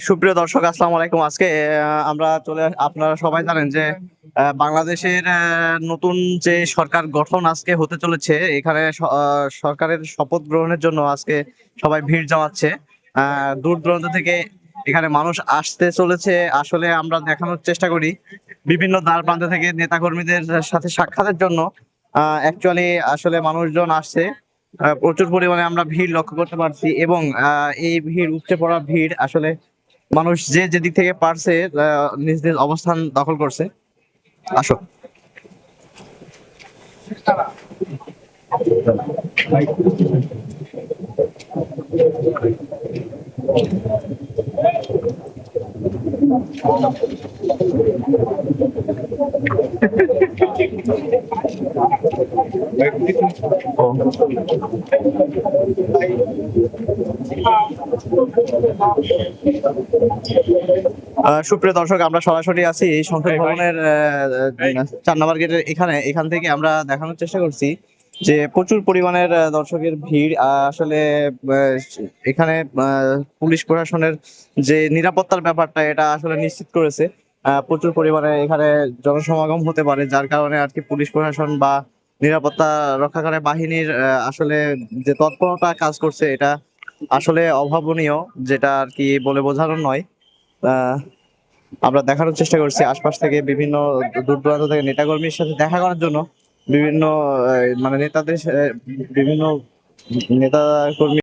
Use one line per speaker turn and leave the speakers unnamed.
সুপ্রিয় দর্শক, আসসালামু আলাইকুম। আজকে আপনারা সবাই জানেন যে বাংলাদেশের নতুন যে সরকার গঠন আজকে হতে চলেছে, এখানে সরকারের শপথ গ্রহণের জন্য আজকে সবাই ভিড় জমাচ্ছে। দূর দূরান্ত থেকে এখানে মানুষ আসতে চলেছে। আসলে আমরা দেখানোর চেষ্টা করি বিভিন্ন দ্বার প্রান্ত থেকে নেতাকর্মীদের সাথে সাক্ষাতের জন্য। অ্যাকচুয়ালি আসলে মানুষজন আসছে, প্রচুর পরিমাণে আমরা ভিড় লক্ষ্য করতে পারছি, এবং এই ভিড়, উপচে পড়া ভিড়, আসলে মানুষ যে যেদিক থেকে পারছে নিজ নিজ অবস্থান দখল করছে। আসো। সুপ্রিয় দর্শক, আমরা সরাসরি আছি এই সংসদ ভবনের 4 নম্বর গেটের এখান থেকে আমরা দেখানোর চেষ্টা করছি যে প্রচুর পরিমাণের দর্শকের ভিড়। আসলে আহ, এখানে পুলিশ প্রশাসনের যে নিরাপত্তার ব্যাপারটা, এটা আসলে নিশ্চিত করেছে। প্রচুর পরিমাণে এখানে জনসমাগম হতে পারে, যার কারণে আর কি পুলিশ প্রশাসন বা নিরাপত্তা রক্ষাকারী বাহিনীর আসলে যে তৎপরতা কাজ করছে, এটা আসলে অভাবনীয়, যেটা আর কি বলে বোঝানোর নয়। আহ আমরা দেখানোর চেষ্টা করছি আশপাশ থেকে বিভিন্ন দূর দূরান্ত থেকে নেতাকর্মীর সাথে দেখা করার জন্য বিভিন্ন মানে নেতাদের বিভিন্ন নেতা কর্মী